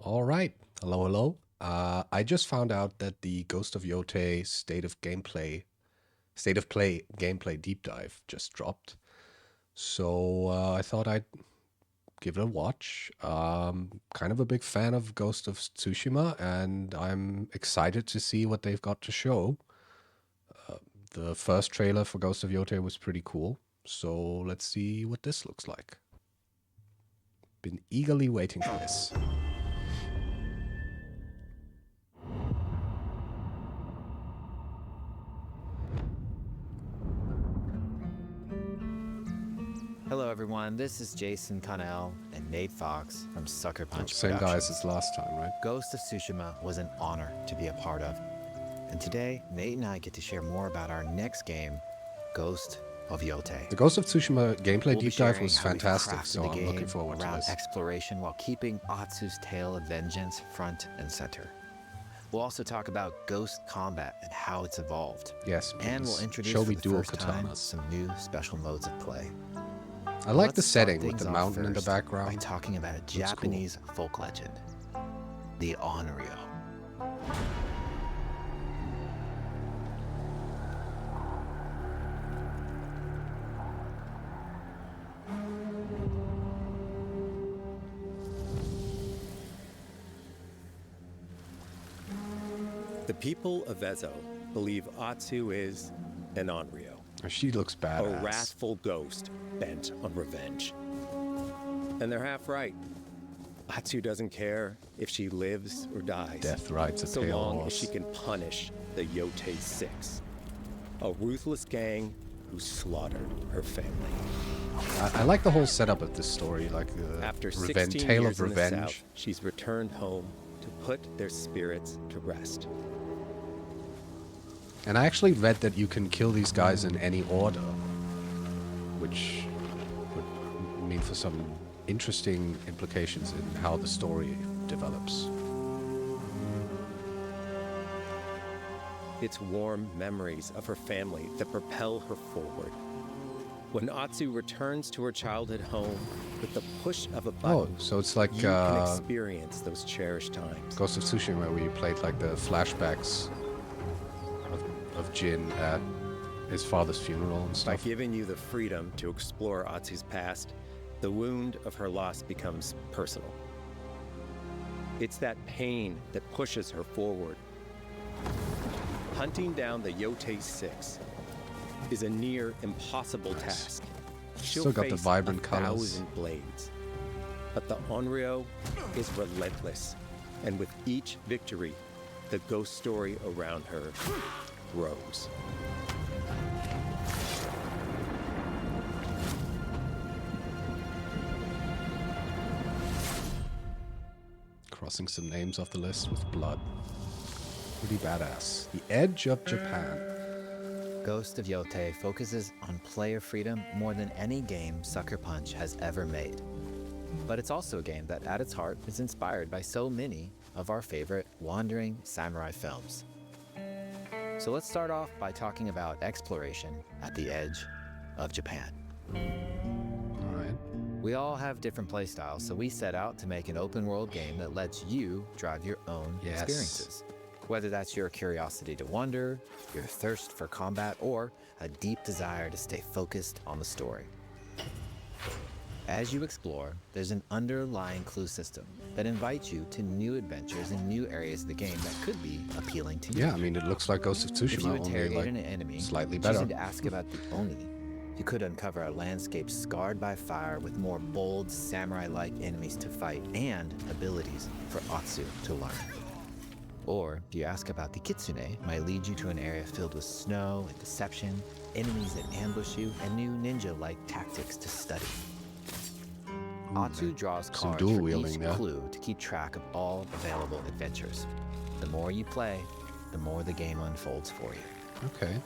All right. Hello, hello. I just found out that the Ghost of Yōtei State of Play gameplay deep dive just dropped. So I thought I'd give it a watch. Kind of a big fan of Ghost of Tsushima, and I'm excited to see what they've got to show. The first trailer for Ghost of Yōtei was pretty cool. So let's see what this looks like. Been eagerly waiting for this. Hello everyone, this is Jason Connell and Nate Fox from Sucker Punch Same Productions. guys as last time, right? Ghost of Tsushima was an honor to be a part of. And today, Nate and I get to share more about our next game, Ghost of Yōtei. The Ghost of Tsushima gameplay We'll be deep dive sharing was how we've fantastic, crafted so the I'm game looking forward to around this. exploration while keeping Atsu's tale of vengeance front and center. We'll also talk about ghost combat and how it's evolved. Yes, please. And we'll introduce Show for me the dual first time katanas. some new special modes of play. I like the Let's start setting with things the off mountain in the first by background. talking about a Japanese folk legend, the Onryo. The people of Ezo believe Atsu is an Onryo, She looks a badass. wrathful ghost bent on revenge. And they're half right. Atsu doesn't care if she lives or dies, Death rides a so pale long as horse. she can punish the Yōtei Six, a ruthless gang who slaughtered her family. I like the whole setup of this story, like the After revenge, 16 tale years of in the revenge. South, she's returned home to put their spirits to rest. And I actually read that you can kill these guys in any order, which would mean for some interesting implications in how the story develops. It's warm memories of her family that propel her forward. When Atsu returns to her childhood home with the push of a Oh, button, so it's like you can experience those cherished times. Ghost of Tsushima, where you played like the flashbacks of Jin at his father's funeral and By stuff. giving you the freedom to explore Atsu's past, the wound of her loss becomes personal. It's that pain that pushes her forward. Hunting down the Yōtei Six is a near impossible task. She'll Still got the face vibrant 1,000 blades. But the Onryo is relentless, and with each victory, the ghost story around her grows. Crossing some names off the list with blood. Pretty badass. The Edge of Japan. Ghost of Yōtei focuses on player freedom more than any game Sucker Punch has ever made. But it's also a game that at its heart is inspired by so many of our favorite wandering samurai films. So let's start off by talking about exploration at the edge of Japan. Alright. We all have different playstyles, so we set out to make an open world game that lets you drive your own Yes. experiences. Whether that's your curiosity to wander, your thirst for combat, or a deep desire to stay focused on the story. As you explore, there's an underlying clue system that invites you to new adventures in new areas of the game that could be appealing to you. Yeah, I mean, it looks like Ghost of If you Tsushima, only interrogate like an enemy, slightly better. choosing to ask about the Oni, you could uncover a landscape scarred by fire with more bold, samurai-like enemies to fight and abilities for Atsu to learn. Or, if you ask about the Kitsune, it might lead you to an area filled with snow and deception, enemies that ambush you, and new ninja-like tactics to study. Atsu draws some cards dual for wielding each there. clue to keep track of all available adventures. The more you play, the more the game unfolds for you. Okay.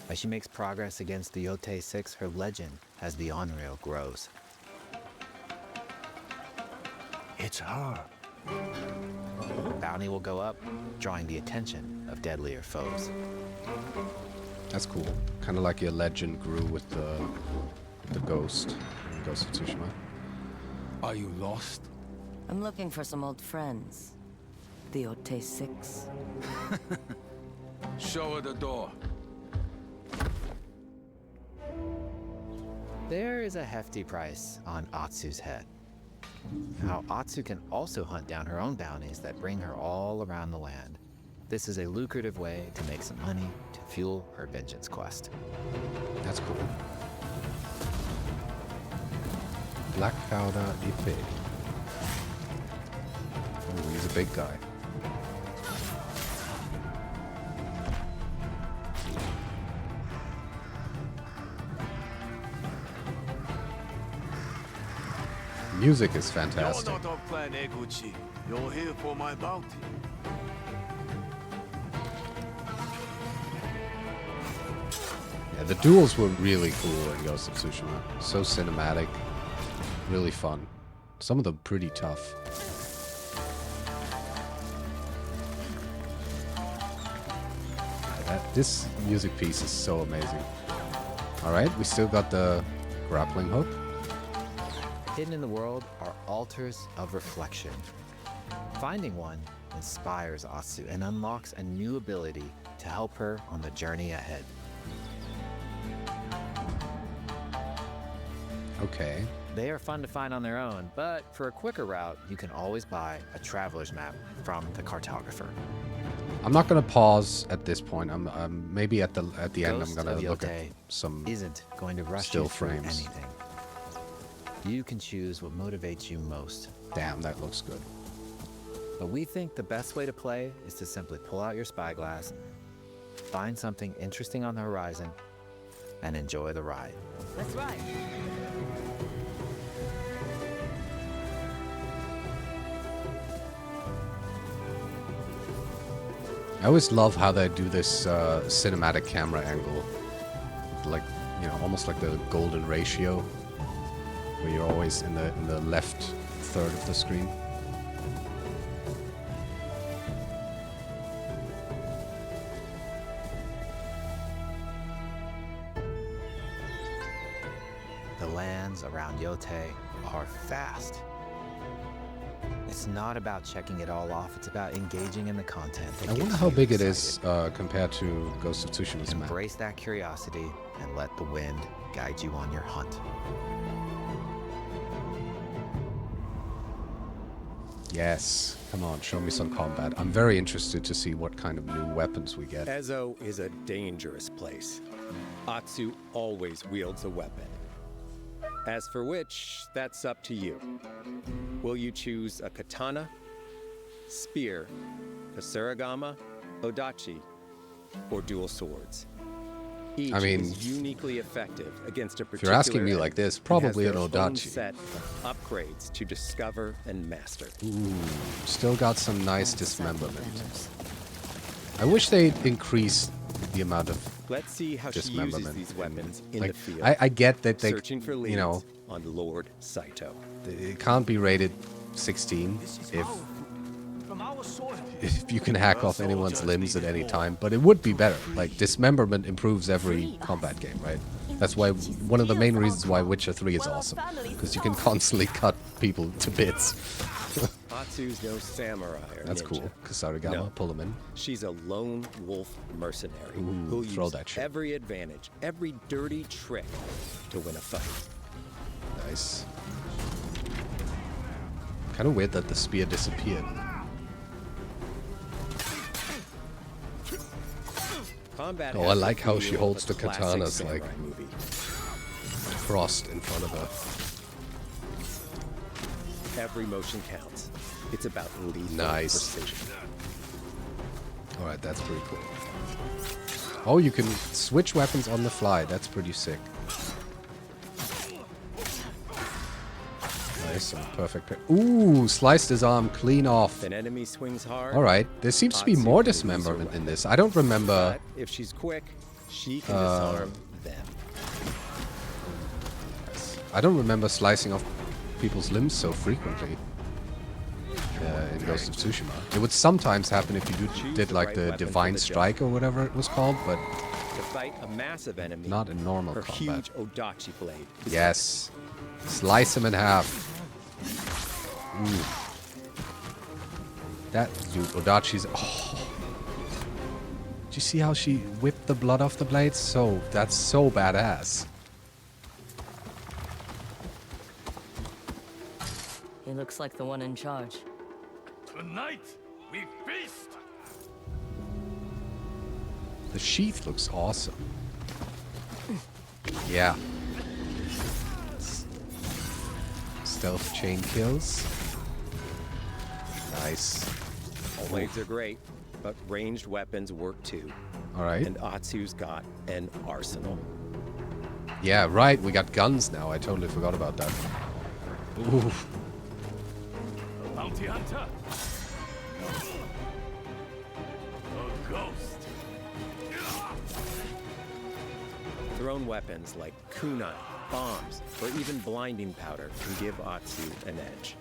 As she makes progress against the Yōtei Six, her legend as the Onryo grows. It's her. Bounty will go up, drawing the attention of deadlier foes. That's cool. Kind of like your legend grew with the ghost in Ghost of Tsushima. Are you lost? I'm looking for some old friends. The Yōtei 6. Show her the door. There is a hefty price on Atsu's head. How Atsu can also hunt down her own bounties that bring her all around the land. This is a lucrative way to make some money to fuel her vengeance quest. That's cool. Black powder Yōtei. Oh, he's a big guy. Music is fantastic. You're not of Clan Eguchi. You're here for my bounty. Yeah, the duels were really cool in Ghost of Tsushima. So cinematic, really fun. Some of them pretty tough. This music piece is so amazing. Alright, we still got the grappling hook. Hidden in the world are altars of reflection. Finding one inspires Atsu and unlocks a new ability to help her on the journey ahead. Okay. They are fun to find on their own, but for a quicker route, you can always buy a traveler's map from the cartographer. I'm not gonna pause at this point. I'm maybe at the end. I'm Ghost gonna of look at Yōtei some. isn't going to rush still you through frames. anything. You can choose what motivates you most. Damn, that looks good. But we think the best way to play is to simply pull out your spyglass, find something interesting on the horizon, and enjoy the ride. Let's ride. I always love how they do this cinematic camera angle, like, you know, almost like the golden ratio, where you're always in the left third of the screen. The lands around Yōtei are vast. It's not about checking it all off, it's about engaging in the content. I wonder how big it is compared to Ghost of Tsushima's map. Embrace that curiosity and let the wind guide you on your hunt. Yes, come on, show me some combat. I'm very interested to see what kind of new weapons we get. Ezo is a dangerous place. Atsu always wields a weapon. As for which, that's up to you. Will you choose a katana, spear, a surigama, odachi, or dual swords? Each is uniquely effective against a particular. If you're asking me like this, probably an own odachi. set of upgrades to discover and master. Ooh, still got some nice dismemberment. I wish they'd increase the amount of Let's see how she uses dismemberment. these weapons in Like, the field. I get that they, Searching for leads you know, on Lord Saito. it can't be rated 16 if From our soil. if you can hack off anyone's limbs at any time, but it would be better. Like, dismemberment improves every combat game, right? That's why one of the main reasons why Witcher 3 is awesome, because you can constantly cut people to bits. Atsu's no samurai or That's ninja. cool. Kasarigama, No. pull him in. She's a lone wolf mercenary Ooh, who'll throw use that shit. every advantage, every dirty trick to win a fight. Nice. Kind of weird that the spear disappeared. Combat Oh, I has the like how she feel of holds a the classic katanas, samurai like, movie. Crossed in front of her. Every motion counts. It's about lethal Nice. precision. Alright, that's pretty cool. Oh, you can switch weapons on the fly. That's pretty sick. Nice and perfect. Ooh, sliced his arm clean off. If an enemy swings hard, Alright, there seems to be Atsu more can use her dismemberment in weapon. this. I don't remember. but if she's quick, she can disarm them. I don't remember slicing off people's limbs so frequently in Ghost of Tsushima. It would sometimes happen if you did the like right the weapon for Divine the job. Strike or whatever it was called, but To fight a massive enemy, not in normal her combat. huge odachi blade. is Yes. Slice him in half. Ooh. That dude, Odachi's. Oh. Did you see how she whipped the blood off the blades? That's so badass. He looks like the one in charge. Tonight, we feast! The sheath looks awesome. Yeah. Stealth chain kills. Nice. Blades are great, but ranged weapons work too. Alright. And Atsu's got an arsenal. Yeah, right. We got guns now. I totally forgot about that. Ooh. Bounty hunter! A ghost! Thrown weapons like kunai, bombs, or even blinding powder can give Atsu an edge.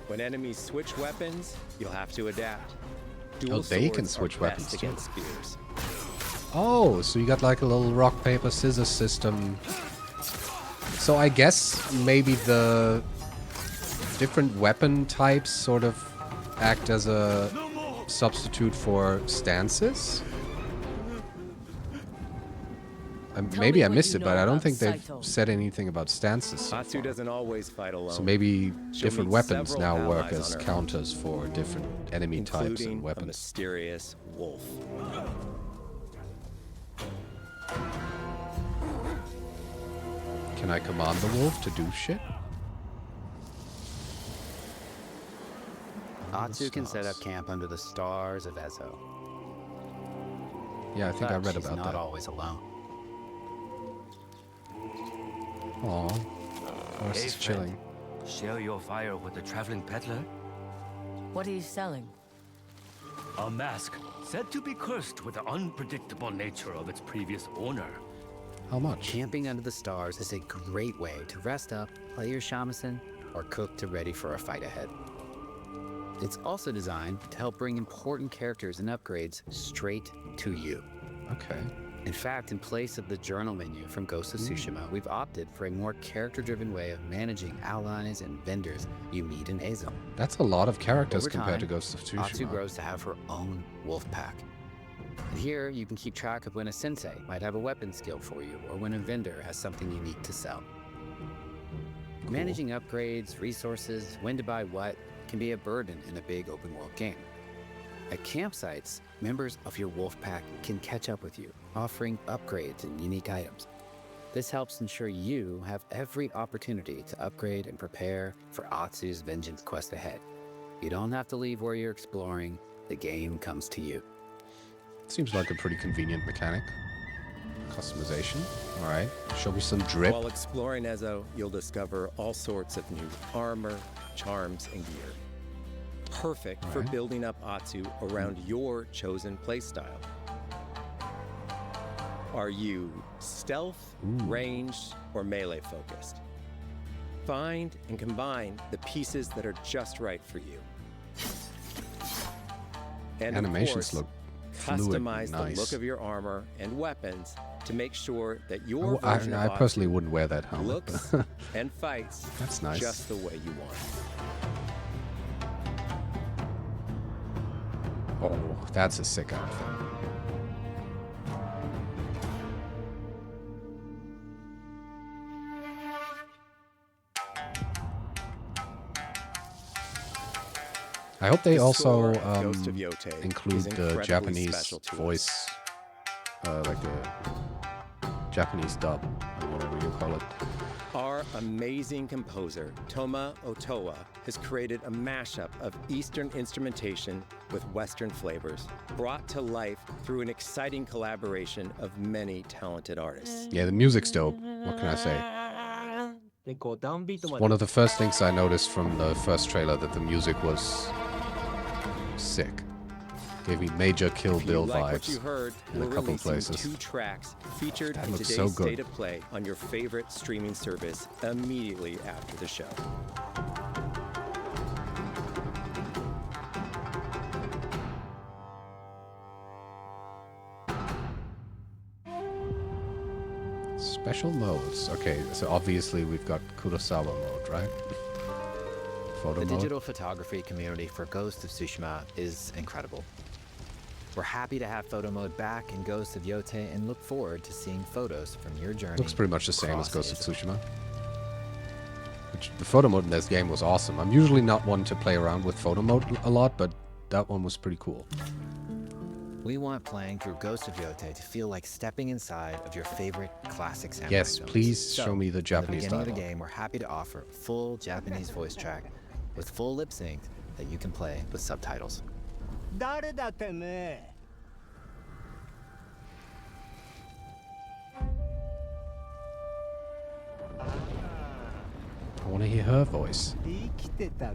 When enemies switch weapons, you'll have to adapt. Dual they can swords switch are weapons best too. against spears. Oh, so you got like a little rock, paper, scissors system. So I guess maybe the different weapon types sort of act as a substitute for stances? Maybe I missed it, but I don't think they've said anything about stances so Atsu far. doesn't always fight alone. So maybe She'll different meet weapons several now work allies as on her own, counters for different enemy types including and a weapons. mysterious wolf. Can I command the wolf to do shit? Atsu can set up camp under the stars of Ezo. Yeah, I think I But read she's about not that. always alone. Aw. Horse Hey, is friend. chilling. Share your fire with the traveling peddler? What are you selling? A mask said to be cursed with the unpredictable nature of its previous owner. How much? Camping under the stars is a great way to rest up, play your shamisen, or cook to ready for a fight ahead. It's also designed to help bring important characters and upgrades straight to you. Okay. In fact, in place of the journal menu from Ghost of Tsushima, we've opted for a more character-driven way of managing allies and vendors you meet in Ezo. That's a lot of characters Over compared to time, Ghost of Atsu Tsushima. grows to have her own wolf pack. And here, you can keep track of when a sensei might have a weapon skill for you, or when a vendor has something unique to sell. Cool. Managing upgrades, resources, when to buy what, can be a burden in a big open-world game. At campsites, members of your wolf pack can catch up with you, offering upgrades and unique items. This helps ensure you have every opportunity to upgrade and prepare for Atsu's vengeance quest ahead. You don't have to leave where you're exploring, the game comes to you. Seems like a pretty convenient mechanic. Customization. Alright. Show me some drip. While exploring Ezo, you'll discover all sorts of new armor, charms, and gear. Perfect for Alright. building up Atsu around your chosen playstyle. Are you stealth, ranged, or melee focused? Find and combine the pieces that are just right for you. And Animations of course, look fluid and customize nice. the look of your armor and weapons to make sure that your I version I of personally Atsu wouldn't wear that helmet. looks and fights That's nice. just the way you want. Oh, that's a sick outfit. I hope they The also score of Ghost of Yōtei include is the incredibly Japanese special to us. voice, like the Japanese dub, or whatever you call it. Our amazing composer, Toma Otoa, has created a mashup of Eastern instrumentation with Western flavors, brought to life through an exciting collaboration of many talented artists. Yeah, the music's dope. What can I say? One of the first things I noticed from the first trailer that the music was sick. Gave me major Kill If you Bill like what you vibes heard, in a we're couple releasing places. 2 tracks featured That in looks today's so good. State of Play on your favorite streaming service immediately after the show. Special modes. Okay, so obviously we've got Kurosawa mode, right? photo The mode. digital photography community for Ghost of Tsushima is incredible. We're happy to have photo mode back in Ghost of Yōtei and look forward to seeing photos from your journey. Looks pretty much the same as across Ghost of Asia. Tsushima. Which, the photo mode in this game was awesome. I'm usually not one to play around with photo mode a lot, but that one was pretty cool. We want playing through Ghost of Yōtei to feel like stepping inside of your favorite classic samurai Yes, films. please So, show me the Japanese At the beginning of the dialogue. game, we're happy to offer a full Japanese voice track with full lip sync that you can play with subtitles. 誰だてめえ I want to hear her voice. 生きてたか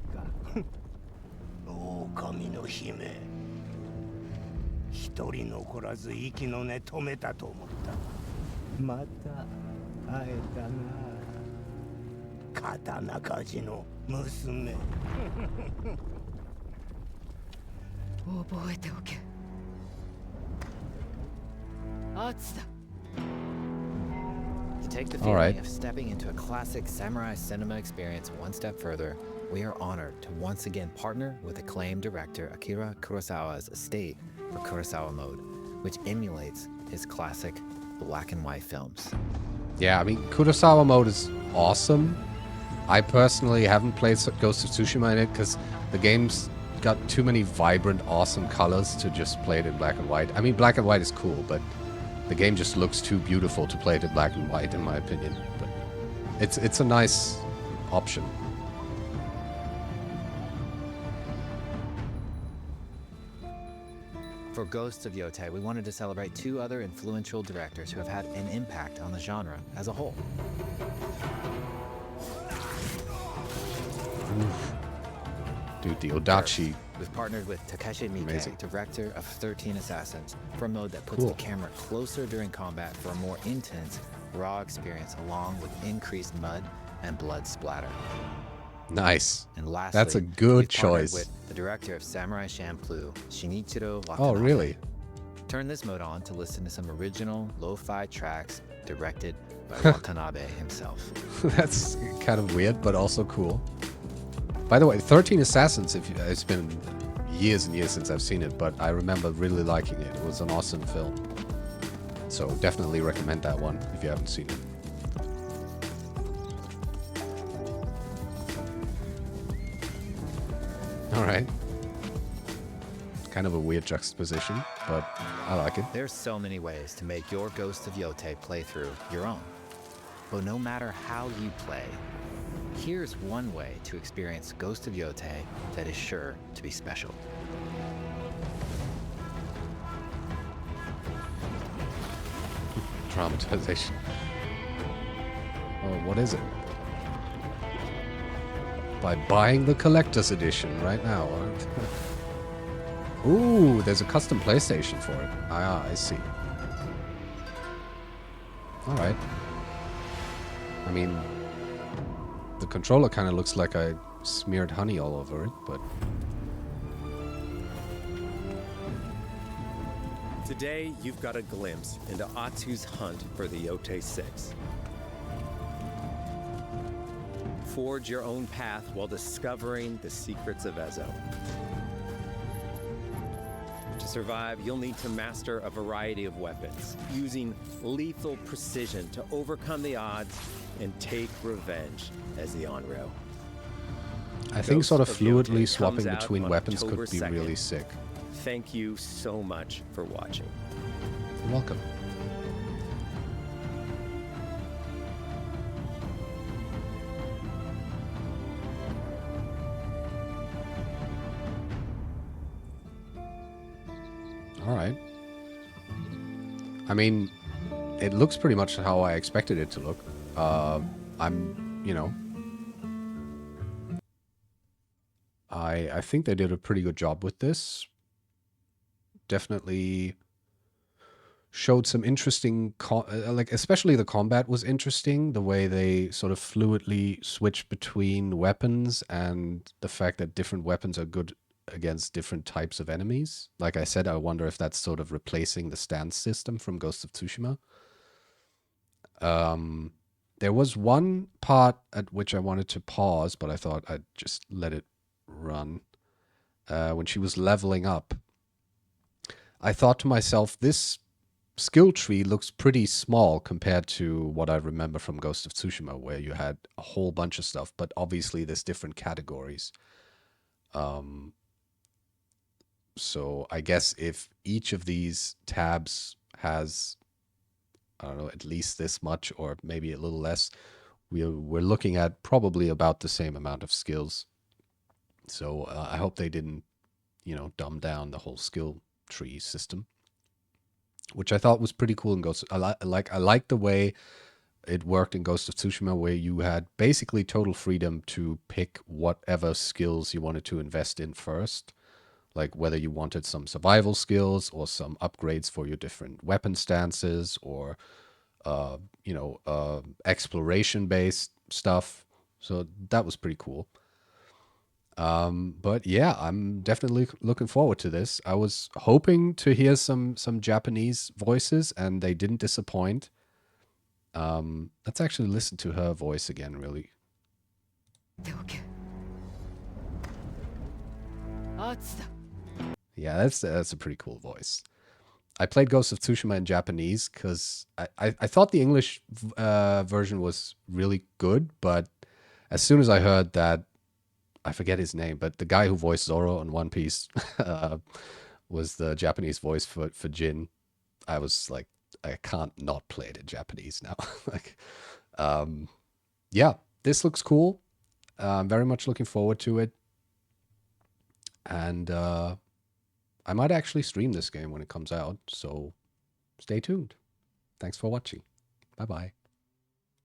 狼の姫一人残らず息の根止めたと思ったまた会えたな刀鍛冶の娘覚えておけ。圧だ。 To take the All feeling right. of stepping into a classic samurai cinema experience one step further, we are honored to once again partner with acclaimed director Akira Kurosawa's estate for Kurosawa Mode, which emulates his classic black and white films. Yeah, I mean, Kurosawa mode is awesome. I personally haven't played Ghost of Tsushima in it because the game's got too many vibrant, awesome colors to just play it in black and white. I mean, black and white is cool, but the game just looks too beautiful to play it in black and white, in my opinion. But it's a nice option. For Ghosts of Yōtei, we wanted to celebrate two other influential directors who have had an impact on the genre as a whole. Dude, the Odachi. We've partnered with Takeshi Miike, Amazing. director of 13 Assassins, for a mode that puts Cool. the camera closer during combat for a more intense, raw experience along with increased mud and blood splatter. Nice. And lastly, That's a good we've partnered choice. with the director of Samurai Champloo, Shinichiro Watanabe. Oh, really? Turn this mode on to listen to some original lo-fi tracks directed by Watanabe himself. That's kind of weird, but also cool. By the way, 13 Assassins, it's been years and years since I've seen it, but I remember really liking it. It was an awesome film. So definitely recommend that one if you haven't seen it. Alright. Kind of a weird juxtaposition, but I like it. There's so many ways to make your Ghost of Yōtei playthrough your own. But no matter how you play, here's one way to experience Ghost of Yōtei that is sure to be special. Dramatization. Oh, what is it? By buying the collector's edition right now. Ooh, there's a custom PlayStation for it. Ah, I see. Alright. I mean, the controller kind of looks like I smeared honey all over it, but... Today, you've got a glimpse into Atsu's hunt for the Yōtei 6. Forge your own path while discovering the secrets of Ezo. To survive, you'll need to master a variety of weapons, using lethal precision to overcome the odds and take revenge as the Onryo. I think sort of Ghost of Yōtei fluidly swapping comes out between on weapons October could be 2nd. really sick. Thank you so much for watching. You're welcome. Alright. I mean, it looks pretty much how I expected it to look. I think they did a pretty good job with this. Definitely showed some interesting, especially the combat was interesting. The way they sort of fluidly switch between weapons and the fact that different weapons are good against different types of enemies. Like I said, I wonder if that's sort of replacing the stance system from Ghost of Tsushima. There was one part at which I wanted to pause, but I thought I'd just let it run. When she was leveling up, I thought to myself, this skill tree looks pretty small compared to what I remember from Ghost of Tsushima, where you had a whole bunch of stuff, but obviously there's different categories. So I guess if each of these tabs has, I don't know, at least this much or maybe a little less, we're looking at probably about the same amount of skills. So I hope they didn't, dumb down the whole skill tree system, which I thought was pretty cool in Ghost. I like the way it worked in Ghost of Tsushima, where you had basically total freedom to pick whatever skills you wanted to invest in first, like whether you wanted some survival skills or some upgrades for your different weapon stances or exploration based stuff. So that was pretty cool. But yeah, I'm definitely looking forward to this. I was hoping to hear some Japanese voices, and they didn't disappoint. Let's actually listen to her voice again, really. Yeah, that's a pretty cool voice. I played Ghost of Tsushima in Japanese because I thought the English version was really good, but as soon as I heard that, I forget his name, but the guy who voiced Zoro on One Piece was the Japanese voice for Jin. I was like, I can't not play it in Japanese now. Like, yeah, this looks cool. I'm very much looking forward to it, and I might actually stream this game when it comes out. So stay tuned. Thanks for watching. Bye bye.